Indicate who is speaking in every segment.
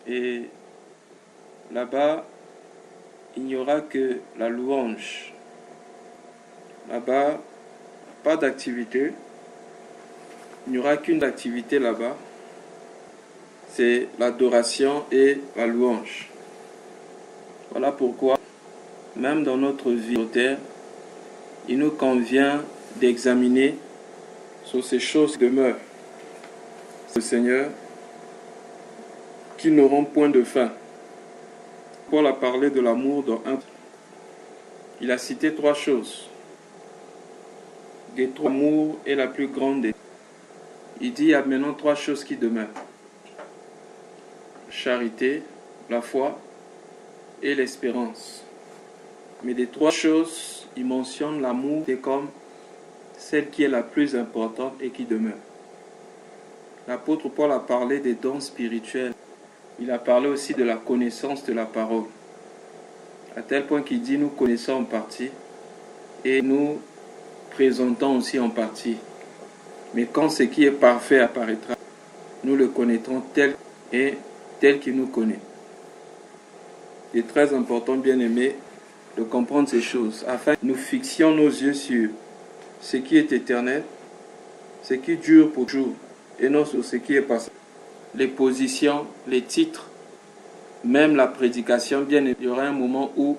Speaker 1: Et là-bas, il n'y aura que la louange. Là-bas, pas d'activité. Il n'y aura qu'une activité là-bas. C'est l'adoration et la louange. Voilà pourquoi, même dans notre vie sur terre, il nous convient d'examiner sur ces choses qui demeurent. Le Seigneur, qui n'auront point de fin. Paul a parlé de l'amour dans un. Il a cité 3 choses. Des 3, l'amour est la plus grande des. Il dit il y a maintenant 3 choses qui demeurent. Charité, la foi et l'espérance. Mais des 3 choses, il mentionne l'amour comme celle qui est la plus importante et qui demeure. L'apôtre Paul a parlé des dons spirituels. Il a parlé aussi de la connaissance de la parole. À tel point qu'il dit nous connaissons en partie et nous présentons aussi en partie. Mais quand ce qui est parfait apparaîtra, nous le connaîtrons tel qu'il nous connaît. Il est très important, bien-aimé, de comprendre ces choses, afin que nous fixions nos yeux sur ce qui est éternel, ce qui dure pour toujours, et non sur ce qui est passé. Les positions, les titres, même la prédication, bien-aimé, il y aura un moment où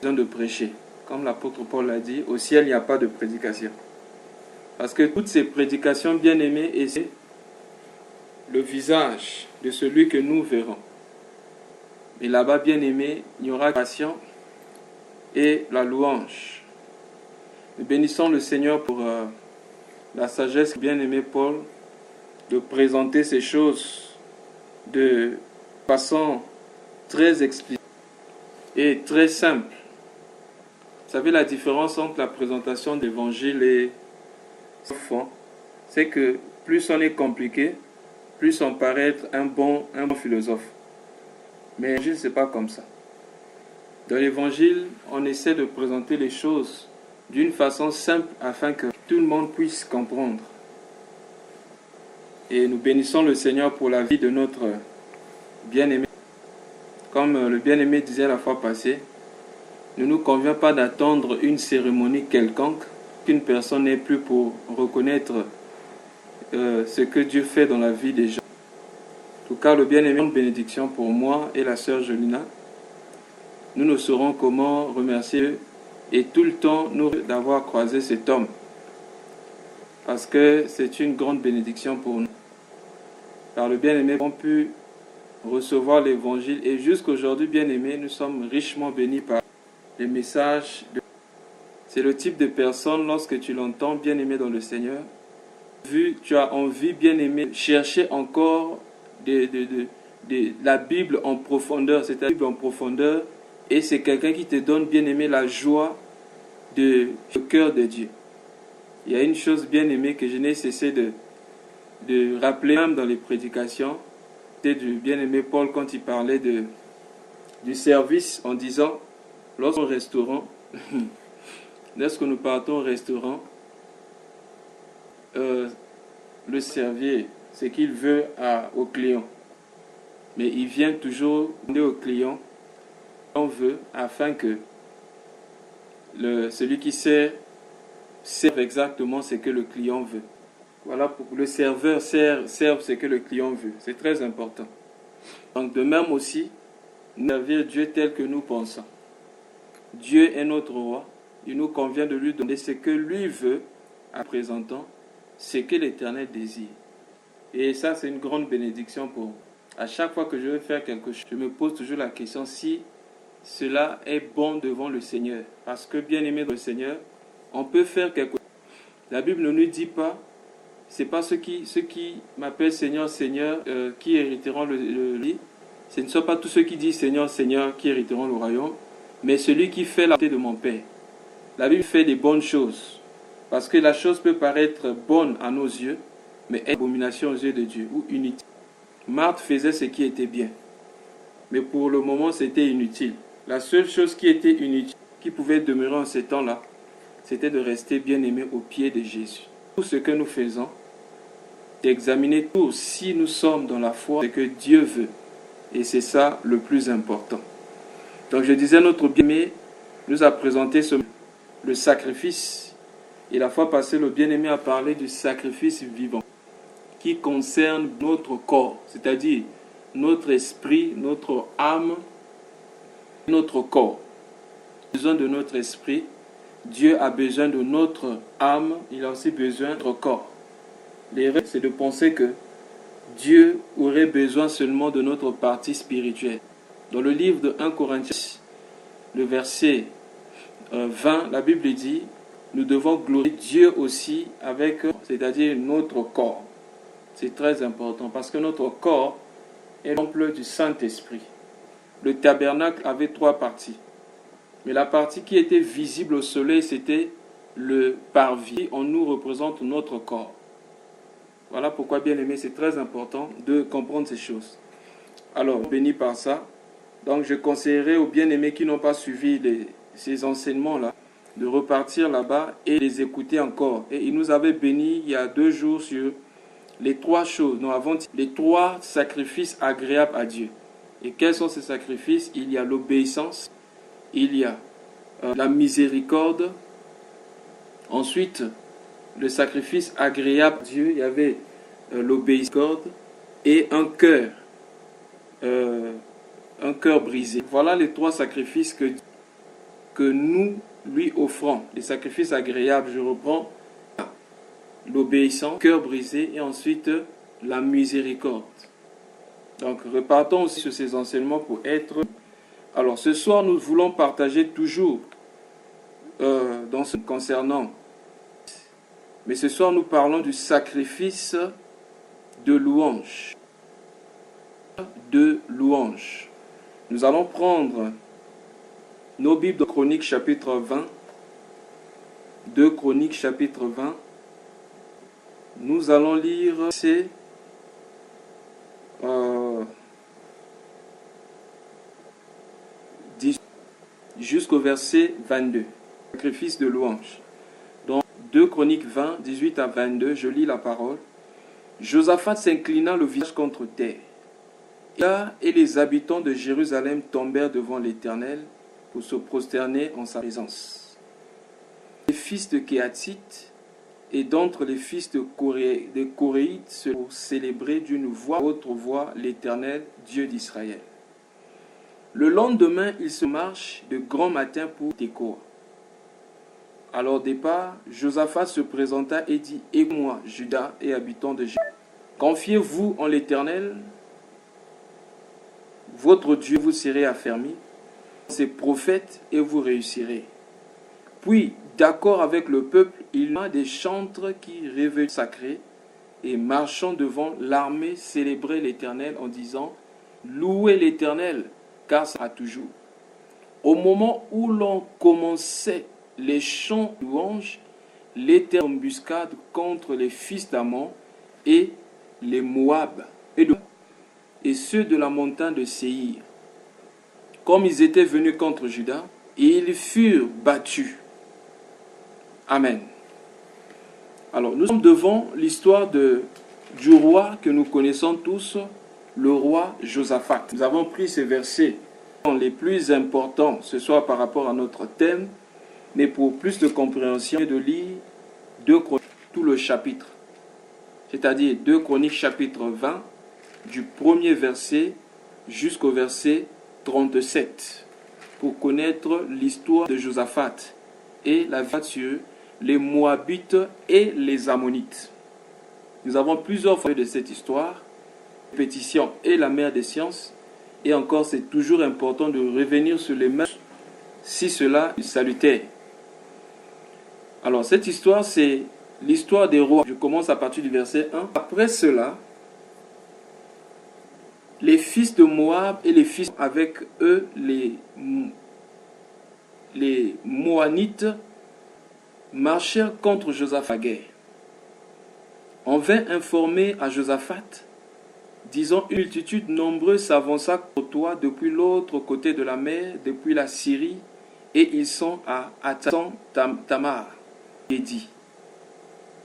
Speaker 1: nous avons besoin de prêcher. Comme l'apôtre Paul l'a dit, au ciel, il n'y a pas de prédication. Parce que toutes ces prédications, bien-aimées, et c'est le visage de celui que nous verrons. Et là-bas, bien-aimé, il y aura la passion et la louange. Nous bénissons le Seigneur pour la sagesse, bien-aimé Paul, de présenter ces choses de façon très explicite et très simple. Vous savez la différence entre la présentation d'évangile et fond, c'est que plus on est compliqué, plus on paraît être un bon philosophe. Mais l'évangile, c'est pas comme ça. Dans l'évangile, on essaie de présenter les choses d'une façon simple afin que tout le monde puisse comprendre. Et nous bénissons le Seigneur pour la vie de notre bien-aimé. Comme le bien-aimé disait la fois passée, il ne nous convient pas d'attendre une cérémonie quelconque, qu'une personne n'ait plus pour reconnaître ce que Dieu fait dans la vie des gens. En tout cas, le bien-aimé, une bénédiction pour moi et la sœur Jolina. Nous ne saurons comment remercier et tout le temps nous d'avoir croisé cet homme. Parce que c'est une grande bénédiction pour nous. Par le bien-aimé, nous avons pu recevoir l'évangile et jusqu'aujourd'hui, bien-aimé, nous sommes richement bénis par les messages. C'est le type de personne, lorsque tu l'entends, bien-aimé dans le Seigneur, tu as envie, bien-aimé, chercher encore la Bible en profondeur. C'est la Bible en profondeur et c'est quelqu'un qui te donne, bien-aimé, la joie du cœur de Dieu. Il y a une chose, bien-aimée, que je n'ai cessé de rappeler même dans les prédications. C'était du bien-aimé Paul quand il parlait du service en disant, lorsque nous partons au restaurant, le servier, ce qu'il veut au client. Mais il vient toujours demander au client on veut afin que celui qui serve exactement ce que le client veut. Voilà, pour le serveur serve ce que le client veut. C'est très important. Donc de même aussi, nous servir Dieu tel que nous pensons. Dieu est notre roi. Il nous convient de lui donner ce que lui veut en présentant ce que l'Éternel désire. Et ça, c'est une grande bénédiction pour moi. À chaque fois que je veux faire quelque chose, je me pose toujours la question si cela est bon devant le Seigneur. Parce que, bien aimé dans le Seigneur, on peut faire quelque chose. La Bible ne nous dit pas, c'est pas ceux qui m'appellent Seigneur, Seigneur, qui hériteront le lit. Ce ne sont pas tous ceux qui disent Seigneur, Seigneur, qui hériteront le royaume, mais celui qui fait la volonté de mon Père. La Bible fait des bonnes choses. Parce que la chose peut paraître bonne à nos yeux, mais est abomination aux yeux de Dieu, ou inutile. Marthe faisait ce qui était bien. Mais pour le moment, c'était inutile. La seule chose qui était inutile, qui pouvait demeurer en ces temps-là, c'était de rester bien aimé au pied de Jésus. Tout ce que nous faisons, d'examiner tout si nous sommes dans la foi, ce que Dieu veut. Et c'est ça le plus important. Donc je disais, notre bien-aimé nous a présenté le sacrifice. Et la fois passée, le bien-aimé a parlé du sacrifice vivant qui concerne notre corps, c'est-à-dire notre esprit, notre âme, notre corps. Besoin de notre esprit, Dieu a besoin de notre âme, il a aussi besoin de notre corps. L'erreur, c'est de penser que Dieu aurait besoin seulement de notre partie spirituelle. Dans le livre de 1 Corinthiens, le verset 20, la Bible dit, nous devons glorifier Dieu aussi avec, c'est-à-dire notre corps. C'est très important parce que notre corps est le temple du Saint-Esprit. Le tabernacle avait 3 parties. Mais la partie qui était visible au soleil, c'était le parvis. On nous représente notre corps. Voilà pourquoi, bien aimé, c'est très important de comprendre ces choses. Alors, béni par ça. Donc, je conseillerais aux bien-aimés qui n'ont pas suivi ces enseignements-là de repartir là-bas et les écouter encore. Et il nous avait bénis il y a 2 jours sur les 3 choses. Nous avons les 3 sacrifices agréables à Dieu. Et quels sont ces sacrifices? Il y a l'obéissance, il y a la miséricorde. Ensuite, le sacrifice agréable à Dieu, il y avait l'obéissance et un cœur brisé. Voilà les 3 sacrifices que nous lui offrons. Les sacrifices agréables, je reprends, l'obéissance, cœur brisé et ensuite la miséricorde. Donc repartons aussi sur ces enseignements pour être... Alors ce soir nous voulons partager toujours dans ce concernant. Mais ce soir nous parlons du sacrifice de louange. De louange. Nous allons prendre nos Bibles de Chroniques chapitre 20. 2 Chroniques chapitre 20. Nous allons lire c'est jusqu'au verset 22. Sacrifice de louange. Dans 2 Chroniques 20, 18 à 22, je lis la parole. Josaphat s'inclina le visage contre terre. Et les habitants de Jérusalem tombèrent devant l'Éternel pour se prosterner en sa présence. Les fils de Kéhatite et d'entre les fils de Coréites se célébraient d'une voix à autre voix l'Éternel, Dieu d'Israël. Le lendemain, ils se marchent de grand matin pour Tékoa. À leur départ, Josaphat se présenta et dit, « Écoutez-moi, Juda et habitants de Jérusalem, confiez-vous en l'Éternel, votre Dieu, vous serez affermis, ses prophètes et vous réussirez. » Puis, d'accord avec le peuple, il y a des chantres qui réveillent sacrés et marchant devant l'armée célébraient l'Éternel en disant, « Louez l'Éternel, car ça sera toujours. » Au moment où l'on commençait les chants de louange, l'Éternel embuscade contre les fils d'Ammon et les Moab et ceux de la montagne de Séhir. Comme ils étaient venus contre Juda, ils furent battus. Amen. Alors, nous sommes devant l'histoire du roi que nous connaissons tous, le roi Josaphat. Nous avons pris ces versets les plus importants ce soir par rapport à notre thème, mais pour plus de compréhension, de lire 2 Chroniques, tout le chapitre. C'est-à-dire 2 Chroniques chapitre 20, du premier verset jusqu'au verset 37, pour connaître l'histoire de Josaphat et la vie sur les Moabites et les Ammonites. Nous avons plusieurs fois de cette histoire, répétition et la mère des sciences, et encore c'est toujours important de revenir sur les mêmes si cela est salutaire. Alors cette histoire c'est l'histoire des rois. Je commence à partir du verset 1. Après cela, les fils de Moab et les fils avec eux, les Moanites, marchèrent contre Josaphat. On vint informer à Josaphat, disant, une multitude nombreuse s'avança contre toi depuis l'autre côté de la mer, depuis la Syrie, et ils sont à Tamar. Et dit,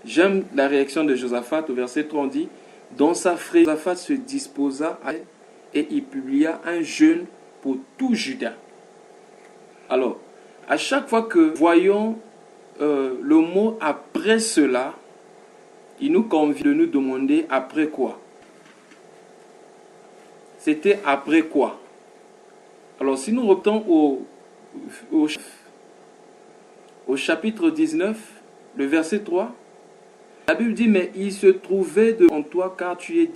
Speaker 1: j'aime la réaction de Josaphat au verset 3, on dit, dans sa frayeur, Josaphat se disposa et il publia un jeûne pour tout Juda. Alors, à chaque fois que voyons le mot après cela, il nous convient de nous demander après quoi. C'était après quoi? Alors, si nous revenons au chapitre 19, le verset 3, la Bible dit, mais il se trouvait devant toi car tu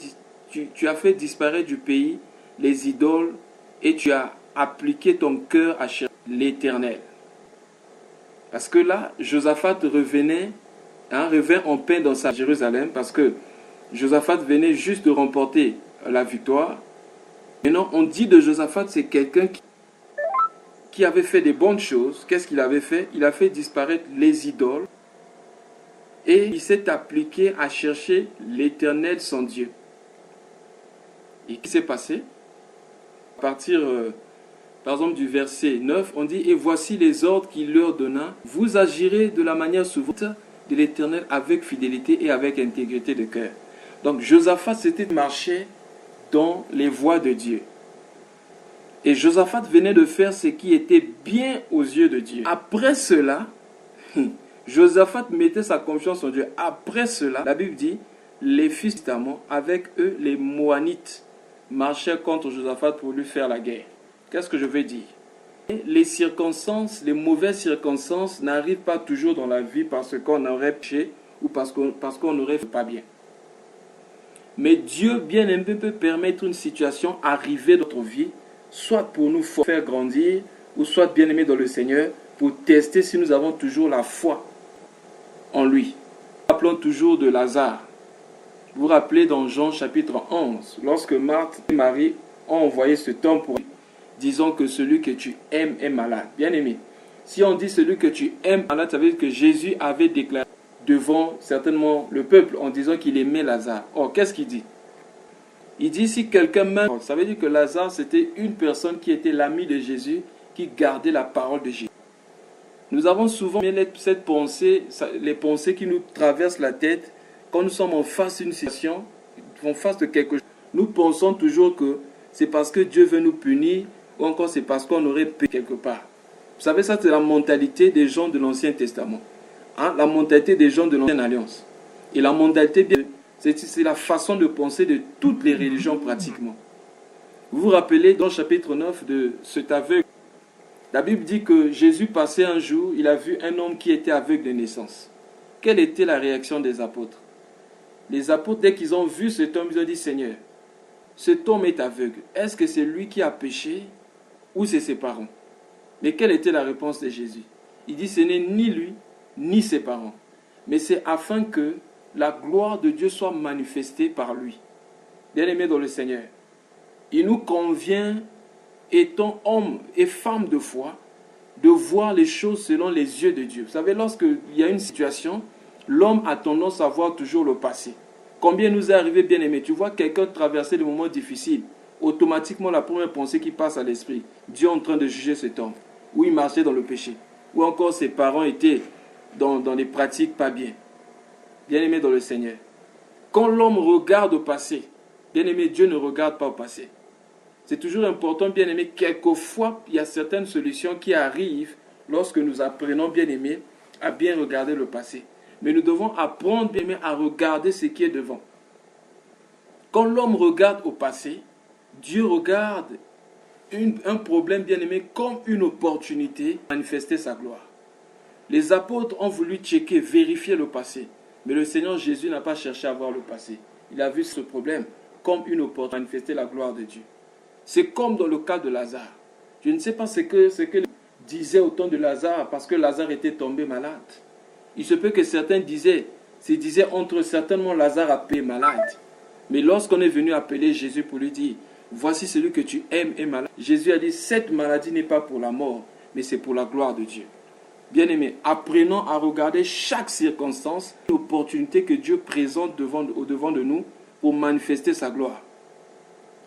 Speaker 1: as fait disparaître du pays les idoles et tu as appliqué ton cœur à chercher l'Éternel. Parce que là, Josaphat revint en paix dans sa Jérusalem, parce que Josaphat venait juste de remporter la victoire. Maintenant, on dit de Josaphat, c'est quelqu'un qui avait fait des bonnes choses. Qu'est-ce qu'il avait fait? Il a fait disparaître les idoles et il s'est appliqué à chercher l'Éternel son Dieu. Et qu'est-ce qui s'est passé? À partir, par exemple, du verset 9, on dit « Et voici les ordres qu'il leur donna. Vous agirez de la manière suivante de l'Éternel avec fidélité et avec intégrité de cœur. » Donc, Josaphat s'était marché dans les voies de Dieu. Et Josaphat venait de faire ce qui était bien aux yeux de Dieu. Après cela, Josaphat mettait sa confiance en Dieu. Après cela, la Bible dit, les fils d'Amon, avec eux, les Moanites, marchaient contre Josaphat pour lui faire la guerre. Qu'est-ce que je veux dire? Les circonstances, les mauvaises circonstances n'arrivent pas toujours dans la vie parce qu'on aurait péché ou parce qu'on n'aurait fait pas bien. Mais Dieu, bien aimé, peut permettre une situation arriver dans notre vie, soit pour nous faire grandir, ou soit, bien aimé dans le Seigneur, pour tester si nous avons toujours la foi en lui. Appelons toujours de Lazare. Vous vous rappelez dans Jean chapitre 11, lorsque Marthe et Marie ont envoyé cet homme pour lui, disant que celui que tu aimes est malade. Bien aimé, si on dit celui que tu aimes malade, ça veut dire que Jésus avait déclaré devant certainement le peuple en disant qu'il aimait Lazare. Or, qu'est-ce qu'il dit? Il dit si quelqu'un meurt, ça veut dire que Lazare c'était une personne qui était l'ami de Jésus, qui gardait la parole de Jésus. Nous avons souvent cette pensée, les pensées qui nous traversent la tête quand nous sommes en face d'une situation, en face de quelque chose. Nous pensons toujours que c'est parce que Dieu veut nous punir ou encore c'est parce qu'on aurait péché quelque part. Vous savez, ça c'est la mentalité des gens de l'Ancien Testament. La mentalité des gens de l'Ancienne Alliance. Et la mentalité, c'est la façon de penser de toutes les religions pratiquement. Vous vous rappelez dans le chapitre 9 de cet aveugle, la Bible dit que Jésus passait un jour, il a vu un homme qui était aveugle de naissance. Quelle était la réaction des apôtres? Les apôtres, dès qu'ils ont vu cet homme, ils ont dit, Seigneur, cet homme est aveugle. Est-ce que c'est lui qui a péché ou c'est ses parents? Mais quelle était la réponse de Jésus? Il dit, ce n'est ni lui, ni ses parents. Mais c'est afin que la gloire de Dieu soit manifestée par lui. Bien-aimés dans le Seigneur, il nous convient, étant hommes et femmes de foi, de voir les choses selon les yeux de Dieu. Vous savez, lorsqu'il y a une situation, l'homme a tendance à voir toujours le passé. Combien nous est arrivé, bien-aimés, tu vois quelqu'un traverser des moments difficiles, automatiquement la première pensée qui passe à l'esprit, Dieu est en train de juger cet homme, ou il marchait dans le péché, ou encore ses parents étaient dans des pratiques pas bien. Bien-aimés dans le Seigneur, quand l'homme regarde au passé, bien-aimé, Dieu ne regarde pas au passé. C'est toujours important, bien-aimé, quelquefois, il y a certaines solutions qui arrivent lorsque nous apprenons, bien-aimé, à bien regarder le passé. Mais nous devons apprendre, bien-aimé, à regarder ce qui est devant. Quand l'homme regarde au passé, Dieu regarde un problème, bien-aimé, comme une opportunité de manifester sa gloire. Les apôtres ont voulu checker, vérifier le passé. Mais le Seigneur Jésus n'a pas cherché à voir le passé. Il a vu ce problème comme une opportunité de manifester la gloire de Dieu. C'est comme dans le cas de Lazare. Je ne sais pas ce que disait au temps de Lazare parce que Lazare était tombé malade. Il se peut que certains disaient entre certainement Lazare a été malade. Mais lorsqu'on est venu appeler Jésus pour lui dire, voici celui que tu aimes est malade. Jésus a dit, cette maladie n'est pas pour la mort, mais c'est pour la gloire de Dieu. Bien-aimés, apprenons à regarder chaque circonstance, l'opportunité que Dieu présente au devant de nous pour manifester sa gloire.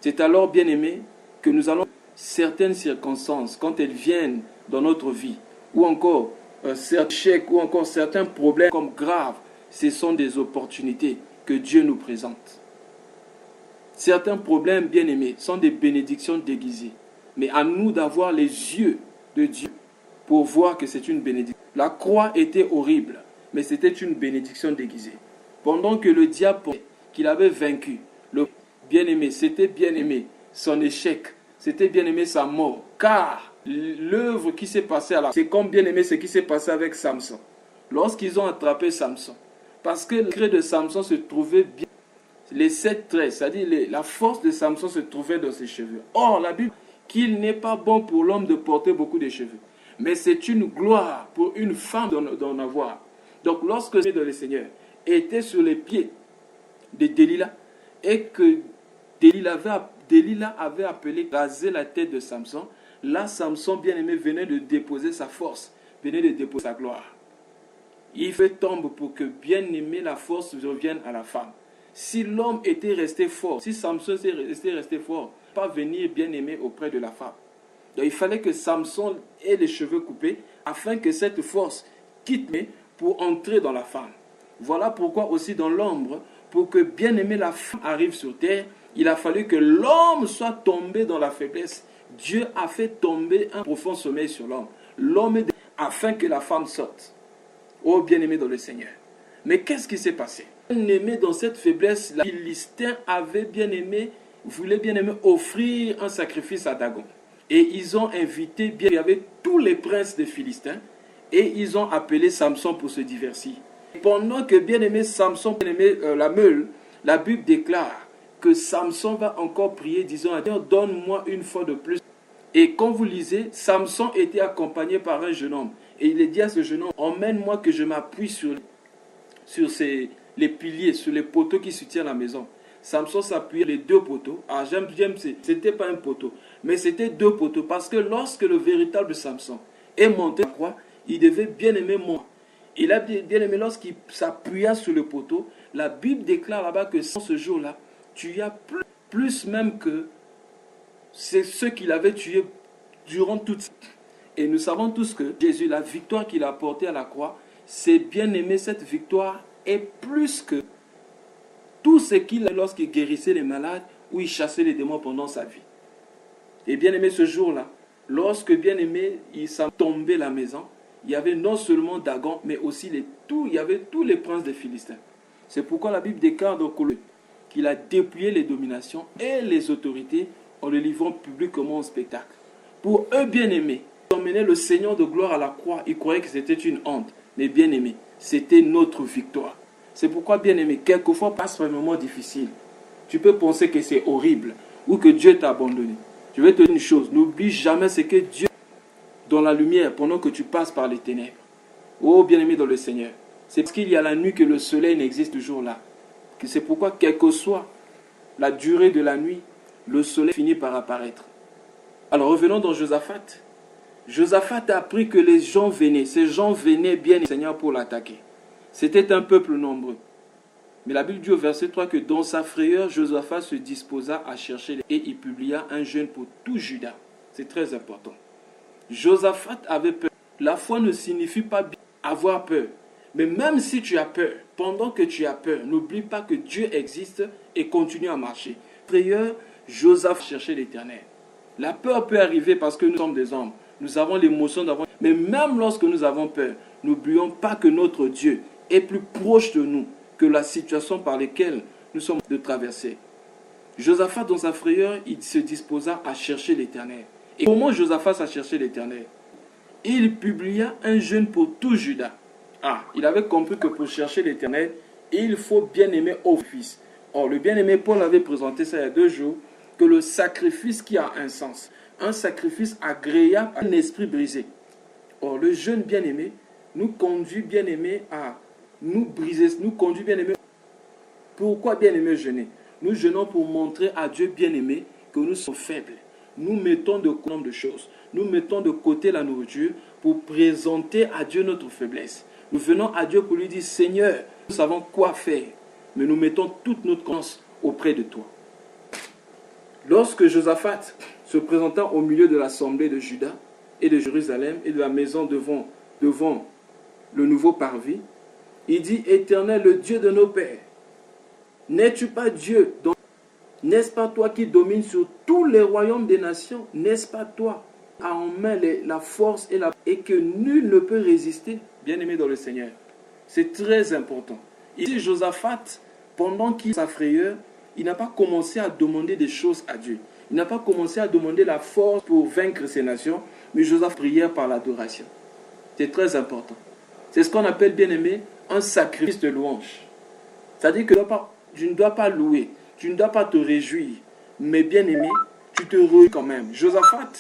Speaker 1: C'est alors, bien-aimés, que nous allons certaines circonstances, quand elles viennent dans notre vie, ou encore certains échecs, ou encore certains problèmes comme graves, ce sont des opportunités que Dieu nous présente. Certains problèmes, bien aimés, sont des bénédictions déguisées. Mais à nous d'avoir les yeux de Dieu pour voir que c'est une bénédiction. La croix était horrible, mais c'était une bénédiction déguisée. Pendant que le diable pensait qu'il avait vaincu, le bien-aimé, c'était bien-aimé, son échec, c'était bien-aimé sa mort. Car l'œuvre qui s'est passée à la... C'est comme bien-aimé ce qui s'est passé avec Samson. Lorsqu'ils ont attrapé Samson, parce que le secret de Samson se trouvait bien, les 7 traits, c'est-à-dire la force de Samson se trouvait dans ses cheveux. Or, la Bible dit qu'il n'est pas bon pour l'homme de porter beaucoup de cheveux. Mais c'est une gloire pour une femme d'en avoir. Donc, lorsque le Seigneur était sur les pieds de Delilah et que Delilah avait appelé raser la tête de Samson, là, Samson, bien-aimé, venait de déposer sa force, venait de déposer sa gloire. Il fait tomber pour que, bien-aimé, la force revienne à la femme. Si l'homme était resté fort, si Samson était resté fort, pas venir bien-aimé auprès de la femme. Donc il fallait que Samson ait les cheveux coupés afin que cette force quitte pour entrer dans la femme. Voilà pourquoi aussi dans l'ombre, pour que bien-aimé la femme arrive sur terre, il a fallu que l'homme soit tombé dans la faiblesse. Dieu a fait tomber un profond sommeil sur l'homme. L'homme afin que la femme sorte. Oh bien-aimé dans le Seigneur. Mais qu'est-ce qui s'est passé? Bien-aimé dans cette faiblesse, les Philistins avaient bien-aimé, voulaient bien-aimé offrir un sacrifice à Dagon. Et ils ont invité, il y avait tous les princes des Philistins, et ils ont appelé Samson pour se divertir. Pendant que bien-aimé Samson, bien-aimé la meule, la Bible déclare que Samson va encore prier, disant à Dieu, donne-moi une fois de plus. Et quand vous lisez, Samson était accompagné par un jeune homme. Et il a dit à ce jeune homme, emmène-moi que je m'appuie sur les piliers, sur les poteaux qui soutiennent la maison. Samson s'appuyait les 2 poteaux. Ah, c'était pas un poteau, mais c'était 2 poteaux. Parce que lorsque le véritable Samson est monté à la croix, il devait bien aimer moi. Il a bien aimé lorsqu'il s'appuya sur le poteau. La Bible déclare là-bas que ce jour-là, tu as plus même que c'est ceux qu'il avait tués durant toute sa vie. Et nous savons tous que Jésus, la victoire qu'il a apportée à la croix, c'est bien aimé, cette victoire est plus que tout ce qu'il a lorsqu'il guérissait les malades ou il chassait les démons pendant sa vie. Et bien aimé, ce jour-là, lorsque bien aimé, il s'est tombé la maison, il y avait non seulement Dagon, mais aussi il y avait tous les princes des Philistins. C'est pourquoi la Bible déclare dans Colossiens qu'il a dépouillé les dominations et les autorités en le livrant publiquement au spectacle. Pour eux, bien aimés, emmener le Seigneur de gloire à la croix, ils croyaient que c'était une honte. Mais bien aimé, c'était notre victoire. C'est pourquoi, bien aimé, quelquefois passe un moment difficile. Tu peux penser que c'est horrible ou que Dieu t'a abandonné. Je vais te dire une chose, n'oublie jamais ce que Dieu dans la lumière pendant que tu passes par les ténèbres. Oh bien aimé dans le Seigneur, c'est parce qu'il y a la nuit que le soleil n'existe toujours là. C'est pourquoi, quelle que soit la durée de la nuit, le soleil finit par apparaître. Alors revenons dans Josaphat. Josaphat a appris que les gens venaient. Ces gens venaient bien, Seigneur, pour l'attaquer. C'était un peuple nombreux. Mais la Bible dit au verset 3 que dans sa frayeur, Josaphat se disposa à chercher et il publia un jeûne pour tout Juda. C'est très important. Josaphat avait peur. La foi ne signifie pas avoir peur. Mais même si tu as peur, pendant que tu as peur, n'oublie pas que Dieu existe et continue à marcher. Frayeur, Josaphat cherchait l'Éternel. La peur peut arriver parce que nous sommes des hommes. Nous avons l'émotion d'avoir... Mais même lorsque nous avons peur, n'oublions pas que notre Dieu est plus proche de nous que la situation par laquelle nous sommes de traverser. Josaphat, dans sa frayeur, il se disposa à chercher l'Éternel. Et comment Josaphat a cherché l'Éternel? Il publia un jeûne pour tout Juda. Ah, il avait compris que pour chercher l'Éternel, il faut bien aimer au Fils. Or, le bien-aimé Paul avait présenté ça il y a 2 jours, que le sacrifice qui a un sens, un sacrifice agréable à un esprit brisé. Or, le jeûne bien-aimé nous conduit bien-aimé à nous briser, nous conduit bien-aimé. Pourquoi bien-aimé jeûner? Nous jeûnons pour montrer à Dieu bien-aimé que nous sommes faibles. Nous mettons de côté de choses. Nous mettons de côté la nourriture pour présenter à Dieu notre faiblesse. Nous venons à Dieu pour lui dire, Seigneur, nous savons quoi faire, mais nous mettons toute notre confiance auprès de toi. Lorsque Josaphat se présenta au milieu de l'assemblée de Juda et de Jérusalem et de la maison devant le nouveau parvis, il dit, Éternel, le Dieu de nos pères, n'es-tu pas Dieu N'est-ce pas toi qui domines sur tous les royaumes des nations? N'est-ce pas toi qui as en main la force et que nul ne peut résister? Bien-aimé dans le Seigneur, c'est très important. Ici, Josaphat, pendant qu'il sa frayeur, il n'a pas commencé à demander des choses à Dieu. Il n'a pas commencé à demander la force pour vaincre ces nations, mais Josaphat priait par l'adoration. C'est très important. C'est ce qu'on appelle, bien-aimé, un sacrifice de louange. C'est-à-dire que tu ne dois pas louer, tu ne dois pas te réjouir, mais bien-aimé, tu te réjouis quand même. Josaphat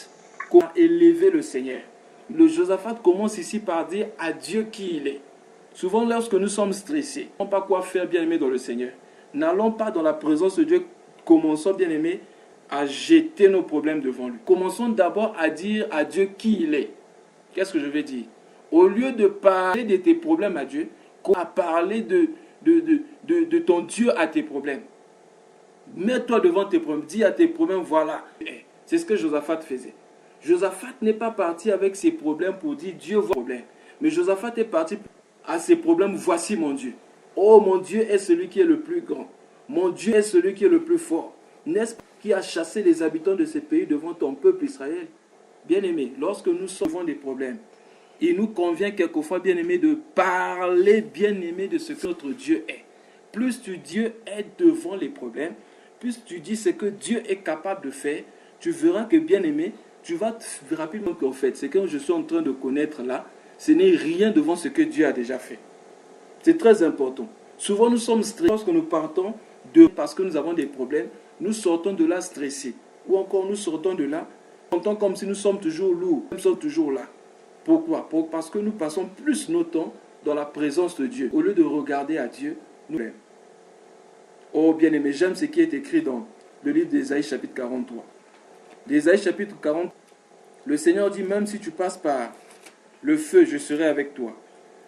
Speaker 1: a élevé le Seigneur. Le Josaphat commence ici par dire à Dieu qui il est. Souvent, lorsque nous sommes stressés, nous ne savons pas quoi faire, bien-aimé, dans le Seigneur. N'allons pas dans la présence de Dieu, commençons, bien-aimé, à jeter nos problèmes devant lui. Commençons d'abord à dire à Dieu qui il est. Qu'est-ce que je veux dire? Au lieu de parler de tes problèmes à Dieu, à parler de ton Dieu à tes problèmes. Mets-toi devant tes problèmes, dis à tes problèmes, voilà. C'est ce que Josaphat faisait. Josaphat n'est pas parti avec ses problèmes pour dire Dieu voit les problèmes. Mais Josaphat est parti à ses problèmes, voici mon Dieu. Oh, mon Dieu est celui qui est le plus grand. Mon Dieu est celui qui est le plus fort. N'est-ce pas qui a chassé les habitants de ces pays devant ton peuple Israël? Bien-aimé, lorsque nous sommes devant des problèmes, il nous convient quelquefois, bien-aimé, de parler, bien-aimé, de ce que notre Dieu est. Plus Dieu est devant les problèmes, plus tu dis ce que Dieu est capable de faire, tu verras que, bien-aimé, tu vas rapidement qu'en fait, ce que je suis en train de connaître là, ce n'est rien devant ce que Dieu a déjà fait. C'est très important. Souvent, nous sommes stressés lorsque nous partons parce que nous avons des problèmes. Nous sortons de là stressés. Ou encore, nous sortons de là, nous comme si nous sommes toujours lourds, nous sommes toujours là. Pourquoi? Parce que nous passons plus notre temps dans la présence de Dieu. Au lieu de regarder à Dieu, nous l'aimons. Oh bien-aimé, j'aime ce qui est écrit dans le livre d'Ésaïe chapitre 43. D'Ésaïe chapitre 40, le Seigneur dit, même si tu passes par le feu, je serai avec toi.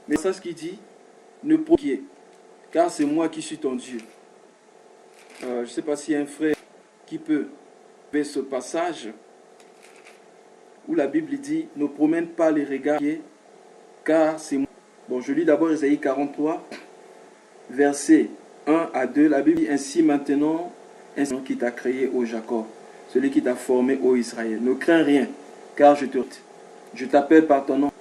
Speaker 1: Mais c'est ce qu'il dit, ne proquiez, car c'est moi qui suis ton Dieu. Je ne sais pas s'il y a un frère qui peut faire ce passage où la Bible dit, ne promène pas les regards, car c'est moi. Bon, je lis d'abord Ésaïe 43, versets 1 à 2. La Bible dit, ainsi maintenant, ainsi qui t'a créé, ô Jacob, celui qui t'a formé, ô Israël. Ne crains rien, car je t'appelle par ton nom.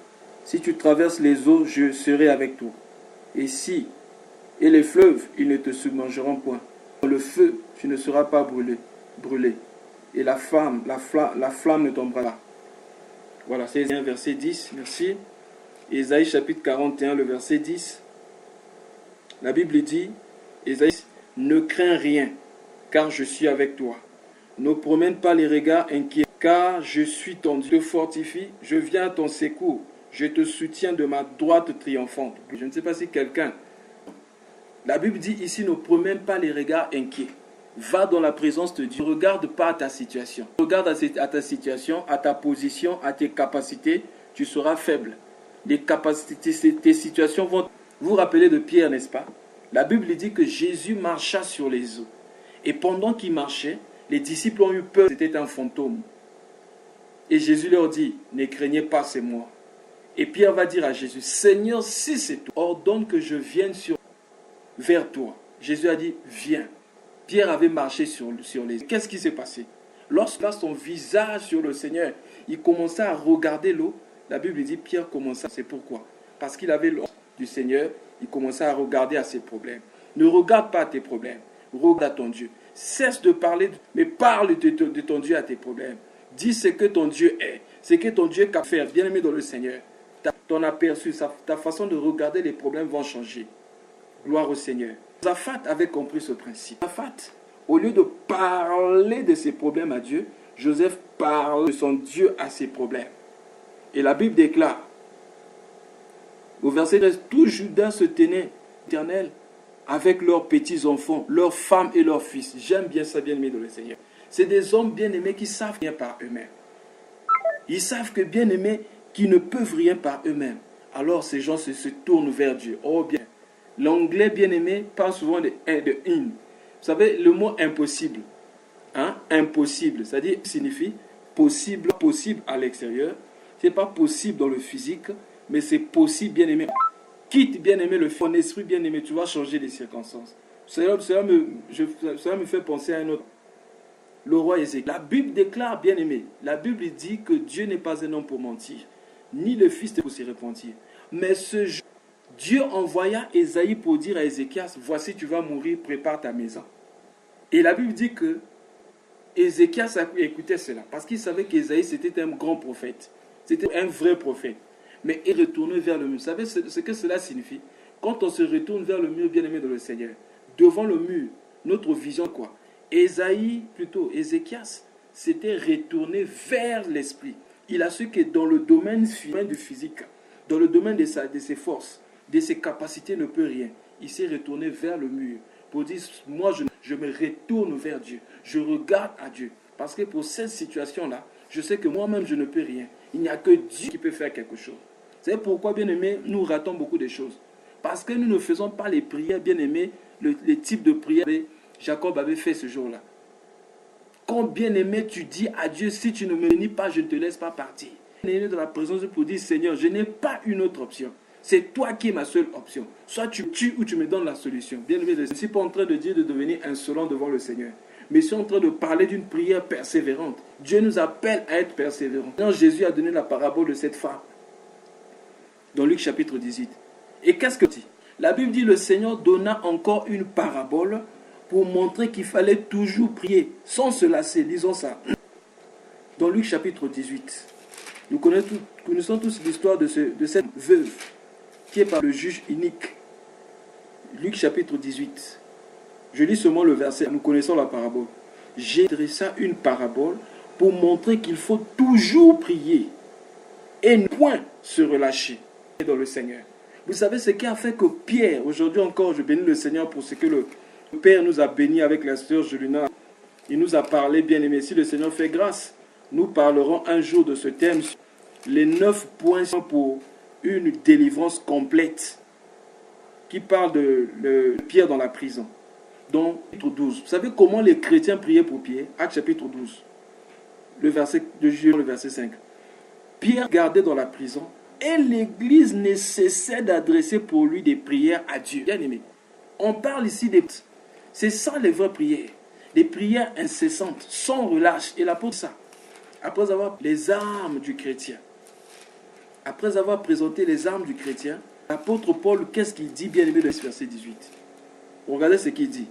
Speaker 1: Si tu traverses les eaux, je serai avec toi. Et les fleuves, ils ne te submergeront point. Dans le feu, tu ne seras pas brûlé. Et la flamme ne tombera pas. Voilà, c'est verset 10, merci. Ésaïe chapitre 41, le verset 10. La Bible dit, Ésaïe, ne crains rien, car je suis avec toi. Ne promène pas les regards inquiets, car je suis ton Dieu. Je te fortifie, je viens à ton secours. Je te soutiens de ma droite triomphante. Je ne sais pas si quelqu'un... La Bible dit ici, ne promène pas les regards inquiets. Va dans la présence de Dieu. Ne regarde pas à ta situation. Regarde à ta situation, à ta position, à tes capacités. Tu seras faible. Les capacités, tes situations vont... Vous vous rappelez de Pierre, n'est-ce pas? La Bible dit que Jésus marcha sur les eaux. Et pendant qu'il marchait, les disciples ont eu peur. C'était un fantôme. Et Jésus leur dit, ne craignez pas, c'est moi. Et Pierre va dire à Jésus, Seigneur, si c'est toi, ordonne que je vienne vers toi. Jésus a dit, viens. Pierre avait marché sur les eaux. Qu'est-ce qui s'est passé? Lorsqu'il a son visage sur le Seigneur, il commençait à regarder l'eau. La Bible dit, Pierre commença. C'est pourquoi? Parce qu'il avait l'eau du Seigneur, il commençait à regarder à ses problèmes. Ne regarde pas tes problèmes. Regarde à ton Dieu. Cesse de parler, mais parle de ton Dieu à tes problèmes. Dis ce que ton Dieu est. Ce que ton Dieu peut faire. Bien-aimé dans le Seigneur. Ton aperçu, ta façon de regarder les problèmes vont changer. Gloire au Seigneur. Josaphat avait compris ce principe. Josaphat, au lieu de parler de ses problèmes à Dieu, Joseph parle de son Dieu à ses problèmes. Et la Bible déclare, au verset 13, tout Juda se tenait éternel avec leurs petits-enfants, leurs femmes et leurs fils. J'aime bien ça, bien-aimé dans le Seigneur. C'est des hommes bien-aimés qui savent rien par eux-mêmes. Ils savent que bien-aimés, qui ne peuvent rien par eux-mêmes. Alors ces gens se tournent vers Dieu. Oh bien. L'anglais bien-aimé parle souvent de in. Vous savez, le mot impossible. Hein? Impossible. C'est-à-dire, signifie possible à l'extérieur. Ce n'est pas possible dans le physique, mais c'est possible, bien-aimé. Quitte, bien-aimé, ton esprit, bien-aimé, tu vas changer les circonstances. Cela me fait penser à un autre. le roi Ézéchiel. La Bible déclare, bien aimé, la Bible dit que Dieu n'est pas un homme pour mentir, ni le Fils pour se repentir. Mais ce jour, Dieu envoya Ésaïe pour dire à Ézéchias, voici tu vas mourir, prépare ta maison. Et la Bible dit que Ézéchias écoutait cela, parce qu'il savait qu'Ésaïe c'était un grand prophète, c'était un vrai prophète. Mais il retournait vers le mur. Vous savez ce que cela signifie? Quand on se retourne vers le mur, bien aimé dans le Seigneur, devant le mur, notre vision quoi? Ézéchias s'était retourné vers l'esprit. Il a su que dans le domaine du physique, dans le domaine de ses forces, de ses capacités, ne peut rien. Il s'est retourné vers le mur pour dire, moi je me retourne vers Dieu. Je regarde à Dieu. Parce que pour cette situation-là, je sais que moi-même je ne peux rien. Il n'y a que Dieu qui peut faire quelque chose. C'est pourquoi, bien aimé, nous ratons beaucoup de choses. Parce que nous ne faisons pas les prières, bien aimé, les types de prières que Jacob avait fait ce jour-là. Quand, bien aimé, tu dis à Dieu, si tu ne me bénis pas, je ne te laisse pas partir. Bien aimé dans la présence pour dire, Seigneur, je n'ai pas une autre option. C'est toi qui es ma seule option. Soit tu me tues ou tu me donnes la solution. Bien aimé, je ne suis pas en train de dire de devenir insolent devant le Seigneur. Mais je suis en train de parler d'une prière persévérante. Dieu nous appelle à être persévérants. Quand Jésus a donné la parabole de cette femme, dans Luc chapitre 18. Et qu'est-ce que dit? La Bible dit, le Seigneur donna encore une parabole pour montrer qu'il fallait toujours prier, sans se lasser. Lisons ça. Dans Luc chapitre 18, nous connaissons tous l'histoire de cette veuve qui est par le juge inique. Luc chapitre 18. Je lis seulement le verset, nous connaissons la parabole. J'ai dressé une parabole pour montrer qu'il faut toujours prier et ne point se relâcher dans le Seigneur. Vous savez ce qui a fait que Pierre, aujourd'hui encore, je bénis le Seigneur pour ce que le Père nous a bénis avec la sœur Julina. Il nous a parlé, bien aimé, si le Seigneur fait grâce, nous parlerons un jour de ce thème, les 9 points pour une délivrance complète, qui parle de Pierre dans la prison. Dans chapitre 12. Vous savez comment les chrétiens priaient pour Pierre? Acte chapitre 12. Le verset 5. Pierre gardait dans la prison et l'église ne cessait d'adresser pour lui des prières à Dieu. Bien aimé, on parle ici des... C'est ça les vraies prières. Des prières incessantes, sans relâche. Et l'apôtre ça. Après avoir les armes du chrétien. Après avoir présenté les armes du chrétien, l'apôtre Paul, qu'est-ce qu'il dit, bien aimé, dans ce verset 18? Regardez ce qu'il dit.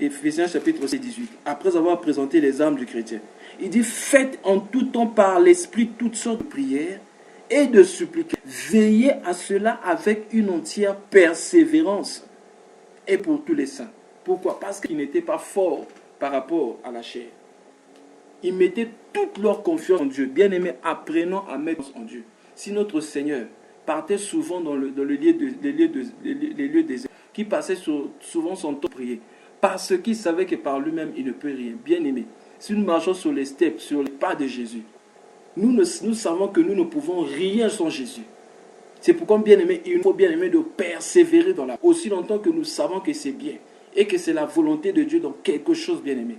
Speaker 1: Éphésiens chapitre 18. Après avoir présenté les armes du chrétien, il dit, faites en tout temps par l'esprit toutes sortes de prières et de supplications. Veillez à cela avec une entière persévérance et pour tous les saints. Pourquoi? Parce qu'ils n'étaient pas forts par rapport à la chair. Ils mettaient toute leur confiance en Dieu. Bien aimés, apprenons à mettre en Dieu. Si notre Seigneur partait souvent dans les lieux déserts, qui passait souvent son temps à prier, parce qu'il savait que par lui-même, il ne peut rien. Bien aimé, si nous marchons sur les steppes, sur les pas de Jésus, nous savons que nous ne pouvons rien sans Jésus. C'est pourquoi, bien aimé, il faut bien aimer de persévérer dans la... Aussi longtemps que nous savons que c'est bien et que c'est la volonté de Dieu dans quelque chose, bien aimé.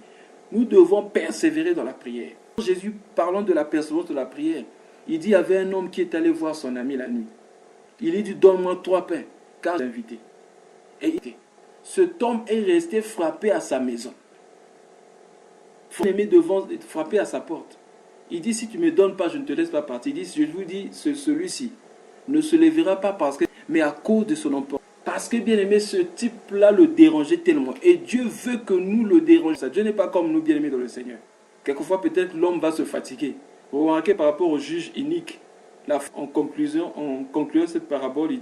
Speaker 1: Nous devons persévérer dans la prière. Jésus, parlant de la persévérance de la prière, il dit, il y avait un homme qui est allé voir son ami la nuit. Il lui dit, donne-moi 3 pains, car j'ai invité. Et cet homme est resté frappé à sa maison. Frappé à sa porte. Il dit, si tu ne me donnes pas, je ne te laisse pas partir. Il dit, je vous dis, celui-ci ne se lèvera pas mais à cause de son emploi. Parce que, bien aimé, ce type-là le dérangeait tellement. Et Dieu veut que nous le dérangions. Dieu n'est pas comme nous, bien aimés dans le Seigneur. Quelquefois, peut-être, l'homme va se fatiguer. Vous remarquez par rapport au juge inique, en concluant cette parabole, il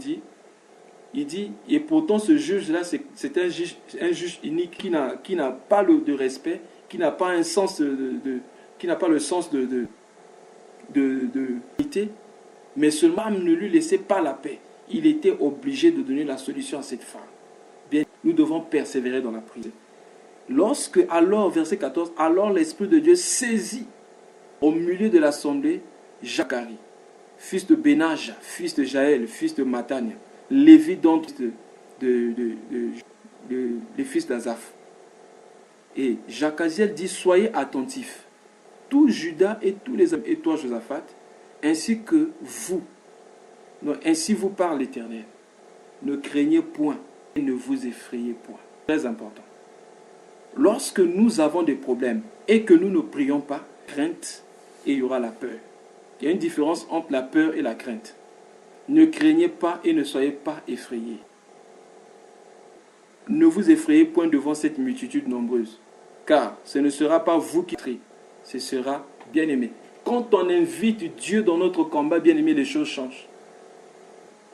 Speaker 1: dit, et pourtant ce juge-là, c'est un juge inique qui n'a pas de respect, qui n'a pas un sens qui n'a pas le sens de vérité, mais seulement ne lui laissait pas la paix. Il était obligé de donner la solution à cette femme. Bien, nous devons persévérer dans la prière. Alors, verset 14, alors l'Esprit de Dieu saisit au milieu de l'assemblée Zacharie, fils de Benaja, fils de Jaël, fils de Matania, Lévi d'entre les fils d'Azaph. Et Jacaziel dit, soyez attentifs, tout Judas et tous les hommes, et toi Josaphat, ainsi que vous. Non, ainsi vous parle l'Éternel. Ne craignez point et ne vous effrayez point. Très important. Lorsque nous avons des problèmes et que nous ne prions pas, crainte et il y aura la peur. Il y a une différence entre la peur et la crainte. Ne craignez pas et ne soyez pas effrayés. Ne vous effrayez point devant cette multitude nombreuse, car ce ne sera pas vous qui trierez, ce sera bien-aimé. Quand on invite Dieu dans notre combat, bien-aimé, les choses changent.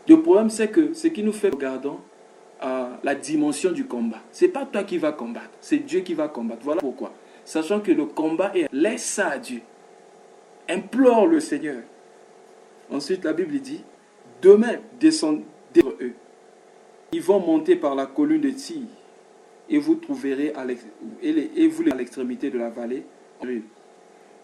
Speaker 1: Le problème, c'est que ce qui nous fait regarder la dimension du combat. Ce n'est pas toi qui vas combattre, c'est Dieu qui va combattre. Voilà pourquoi. Sachant que le combat est, laisse ça à Dieu. Implore le Seigneur. Ensuite, la Bible dit, demain, descendez eux. Ils vont monter par la colline de Tyr et vous trouverez à l'extrémité de la vallée.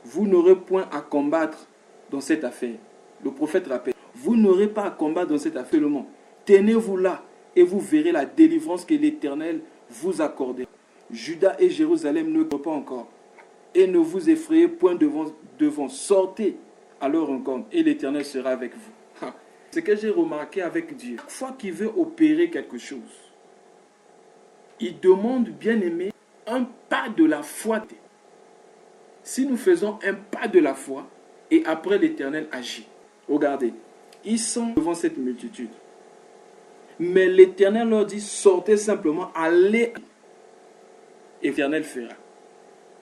Speaker 1: Vous n'aurez point à combattre dans cette affaire. Le prophète rappelle, vous n'aurez pas à combattre dans cette affaire seulement. Tenez-vous là et vous verrez la délivrance que l'Éternel vous accordera. Juda et Jérusalem ne crient pas encore. Et ne vous effrayez point devant. Sortez à leur rencontre et l'Éternel sera avec vous. Ce que j'ai remarqué avec Dieu, chaque fois qu'il veut opérer quelque chose, il demande, bien aimé, un pas de la foi. Si nous faisons un pas de la foi, et après l'Éternel agit. Regardez, ils sont devant cette multitude. Mais l'Éternel leur dit, sortez simplement, allez. Et l'Éternel fera.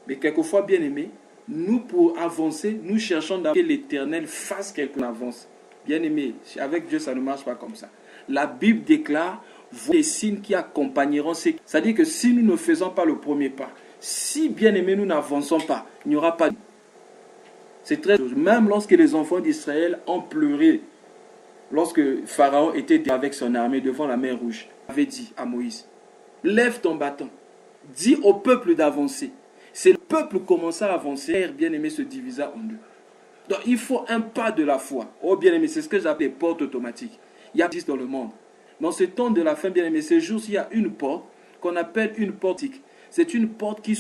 Speaker 1: Mais quelquefois, bien aimé, nous pour avancer, nous cherchons que l'Éternel fasse quelque chose. Bien aimé, avec Dieu, ça ne marche pas comme ça. La Bible déclare, voyez les signes qui accompagneront ces... C'est-à-dire que si nous ne faisons pas le premier pas, si bien aimé, nous n'avançons pas, il n'y aura pas... C'est très... Même lorsque les enfants d'Israël ont pleuré, lorsque Pharaon était avec son armée devant la mer Rouge, il avait dit à Moïse, lève ton bâton, dis au peuple d'avancer. C'est le peuple commença à avancer, bien aimé se divisa en deux. Donc il faut un pas de la foi. Oh bien aimé, c'est ce que j'appelle les portes automatiques. Il y a 10 dans le monde. Dans ce temps de la fin, bien aimé, ces jours-ci, il y a une porte qu'on appelle une porte autommatique. C'est une porte qui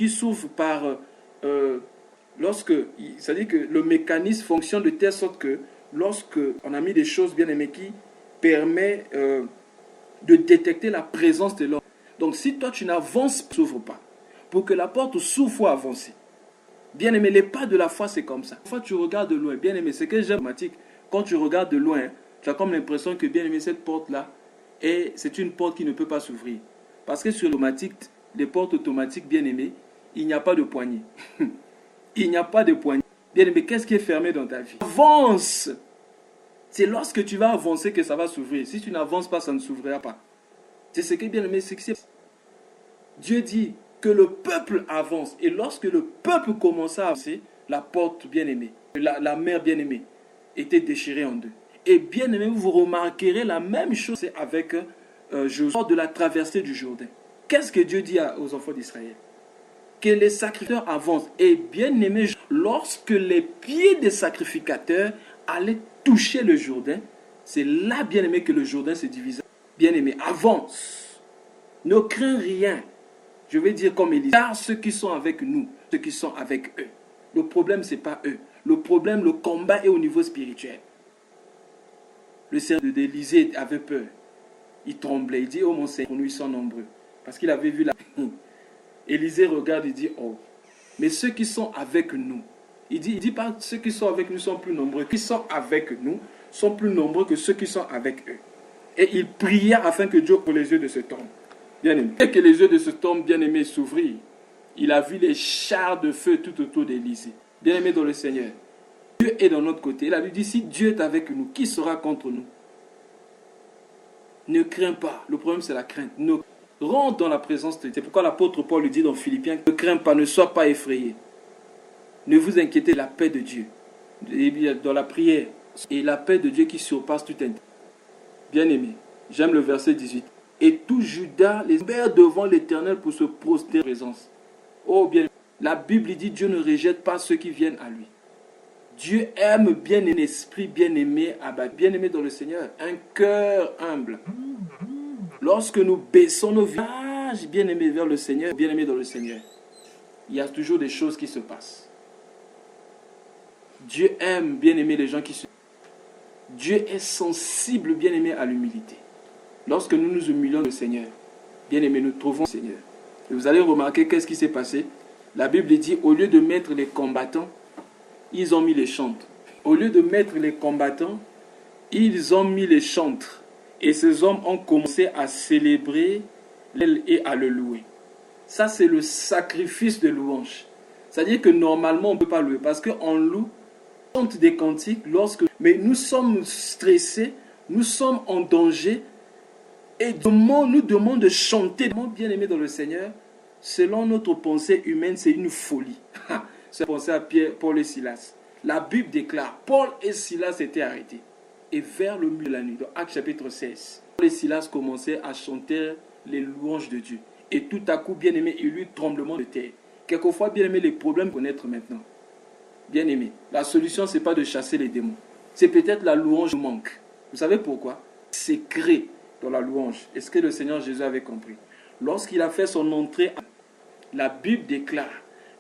Speaker 1: s'ouvre par... c'est-à-dire que le mécanisme fonctionne de telle sorte que lorsque on a mis des choses, bien aimé, qui permet de détecter la présence de l'homme. Donc si toi tu n'avances pas, s'ouvre pas. Pour que la porte s'ouvre, il faut avancer. Bien aimé, les pas de la foi, c'est comme ça. Parfois, tu regardes de loin. Bien aimé, c'est que j'aime automatique. Quand tu regardes de loin, tu as comme l'impression que, bien aimé, cette porte-là, c'est une porte qui ne peut pas s'ouvrir. Parce que sur l'automatique, les portes automatiques, bien aimé, il n'y a pas de poignée. Il n'y a pas de poignée. Bien aimé, qu'est-ce qui est fermé dans ta vie? Avance! C'est lorsque tu vas avancer que ça va s'ouvrir. Si tu n'avances pas, ça ne s'ouvrira pas. C'est ce que, bien aimé, c'est que Dieu dit que le peuple avance. Et lorsque le peuple commença à avancer, la porte bien-aimée, la mer bien-aimée, était déchirée en deux. Et bien-aimé, vous remarquerez la même chose avec Josué de la traversée du Jourdain. Qu'est-ce que Dieu dit aux enfants d'Israël? Que les sacrificateurs avancent. Et bien-aimé, lorsque les pieds des sacrificateurs allaient toucher le Jourdain, c'est là, bien-aimé, que le Jourdain se divisa. Bien-aimé, avance. Ne crains rien. Je vais dire comme Élisée, car ceux qui sont avec nous, ceux qui sont avec eux. Le problème, ce n'est pas eux. Le problème, le combat est au niveau spirituel. Le Seigneur d'Élisée avait peur. Il tremblait. Il dit, oh mon Seigneur, nous ils sont nombreux. Parce qu'il avait vu la... Élisée regarde et dit, oh, mais ceux qui sont avec nous, il dit pas ceux qui sont avec nous sont plus nombreux. Ceux qui sont avec nous sont plus nombreux que ceux qui sont avec eux. Et il pria afin que Dieu ouvre les yeux de cet homme. Bien-aimé. Et que les yeux de cet homme bien-aimé s'ouvrirent, il a vu les chars de feu tout autour d'Élisée. Bien-aimé dans le Seigneur, Dieu est de notre côté. Il a lui dit, si Dieu est avec nous, qui sera contre nous? Ne crains pas. Le problème, c'est la crainte. Rentre dans la présence de Dieu. C'est pourquoi l'apôtre Paul lui dit dans Philippiens, ne crains pas, ne sois pas effrayé. Ne vous inquiétez de la paix de Dieu. Dans la prière, et la paix de Dieu qui surpasse tout intelligence. Bien-aimé, j'aime le verset 18. Et tout Judas les perd devant l'Éternel pour se prosterner en présence. Oh bien, la Bible dit Dieu ne rejette pas ceux qui viennent à lui. Dieu aime bien un esprit bien-aimé, bien-aimé dans le Seigneur, un cœur humble. Lorsque nous baissons nos visages bien-aimés vers le Seigneur, bien-aimé dans le Seigneur, il y a toujours des choses qui se passent. Dieu aime bien-aimé les gens qui se... Dieu est sensible bien-aimé à l'humilité. Lorsque nous nous humilions le Seigneur, bien-aimé, nous trouvons le Seigneur. Et vous allez remarquer qu'est-ce qui s'est passé. La Bible dit, au lieu de mettre les combattants, ils ont mis les chantres. Au lieu de mettre les combattants, ils ont mis les chantres. Et ces hommes ont commencé à célébrer et à le louer. Ça, c'est le sacrifice de louange. C'est-à-dire que normalement, on ne peut pas louer. Parce qu'on loue, on chante des cantiques, mais nous sommes stressés, nous sommes en danger. Et nous demandons de chanter, bien aimé dans le Seigneur. Selon notre pensée humaine, c'est une folie. C'est penser à Pierre, Paul et Silas. La Bible déclare, Paul et Silas étaient arrêtés. Et vers le milieu de la nuit, dans Actes chapitre 16, Paul et Silas commençaient à chanter les louanges de Dieu. Et tout à coup, bien aimé, il y eut tremblement de terre. Quelquefois, bien aimé, les problèmes connaître maintenant. Bien aimé, la solution, ce n'est pas de chasser les démons. C'est peut-être la louange qui manque. Vous savez pourquoi? C'est créé dans la louange. Est-ce que le Seigneur Jésus avait compris? Lorsqu'il a fait son entrée, la Bible déclare,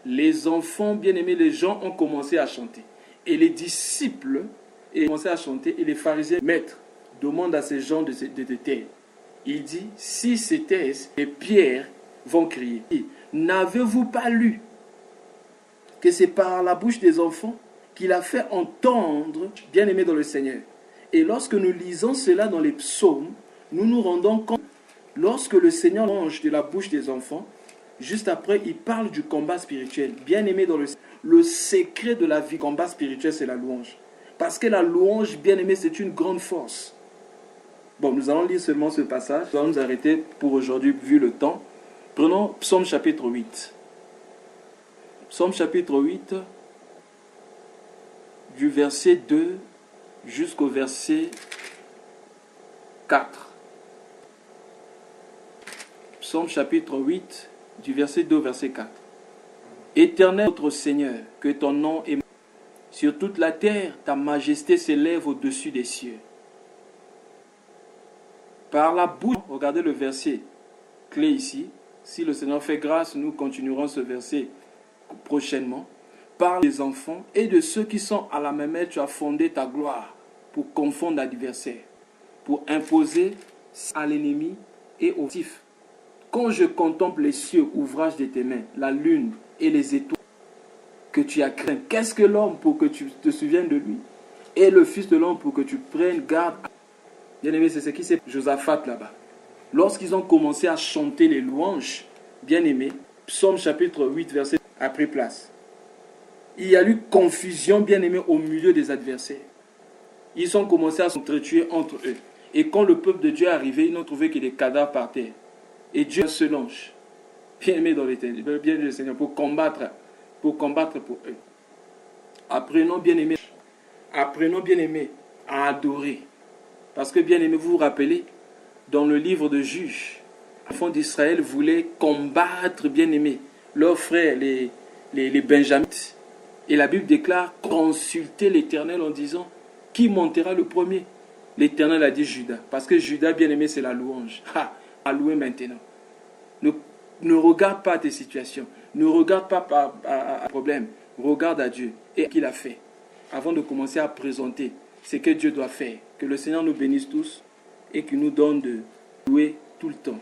Speaker 1: les enfants bien-aimés, les gens ont commencé à chanter. Et les disciples ont commencé à chanter. Et les pharisiens, maître, demandent à ces gens de taire. Il dit, si c'était les pierres vont crier. N'avez-vous pas lu que c'est par la bouche des enfants qu'il a fait entendre, bien-aimés dans le Seigneur? Et lorsque nous lisons cela dans les psaumes, nous nous rendons compte, lorsque le Seigneur mange de la bouche des enfants, juste après, il parle du combat spirituel. Bien-aimé dans le secret de la vie, combat spirituel, c'est la louange. Parce que la louange, bien-aimé, c'est une grande force. Bon, nous allons lire seulement ce passage. Nous allons nous arrêter pour aujourd'hui, vu le temps. Prenons Psaume chapitre 8. Psaume chapitre 8, du verset 2 jusqu'au verset 4. Psaume chapitre 8, du verset 2 au verset 4. Éternel notre Seigneur, que ton nom est sur toute la terre, ta majesté s'élève au-dessus des cieux. Par la bouche, regardez le verset clé ici. Si le Seigneur fait grâce, nous continuerons ce verset prochainement. Par les enfants et de ceux qui sont à la mamelle, tu as fondé ta gloire pour confondre l'adversaire, pour imposer à l'ennemi et au tif. Quand je contemple les cieux, ouvrage de tes mains, la lune et les étoiles que tu as créées, qu'est-ce que l'homme pour que tu te souviennes de lui? Et le Fils de l'homme pour que tu prennes garde. Bien aimé, c'est ce qui s'est passé Josaphat là-bas. Lorsqu'ils ont commencé à chanter les louanges, bien aimé, Psaume chapitre 8, verset a pris place. Il y a eu confusion, bien aimé, au milieu des adversaires. Ils ont commencé à s'entretuer entre eux. Et quand le peuple de Dieu est arrivé, ils n'ont trouvé que des cadavres par terre. Et Dieu se lance, bien aimé dans l'éternité, bien aimé le Seigneur, pour combattre pour eux. Apprenons, bien aimé, à adorer. Parce que, bien aimé, vous vous rappelez, dans le livre de Juges, les enfants d'Israël voulaient combattre, bien aimé, leurs frères, les Benjamites. Et la Bible déclare, consultez l'Éternel en disant, qui montera le premier? L'Éternel a dit Judas. Parce que Judas, bien aimé, c'est la louange. À louer maintenant. Ne regarde pas tes situations. Ne regarde pas à problème. Regarde à Dieu et qu'il a fait. Avant de commencer à présenter ce que Dieu doit faire. Que le Seigneur nous bénisse tous et qu'il nous donne de louer tout le temps.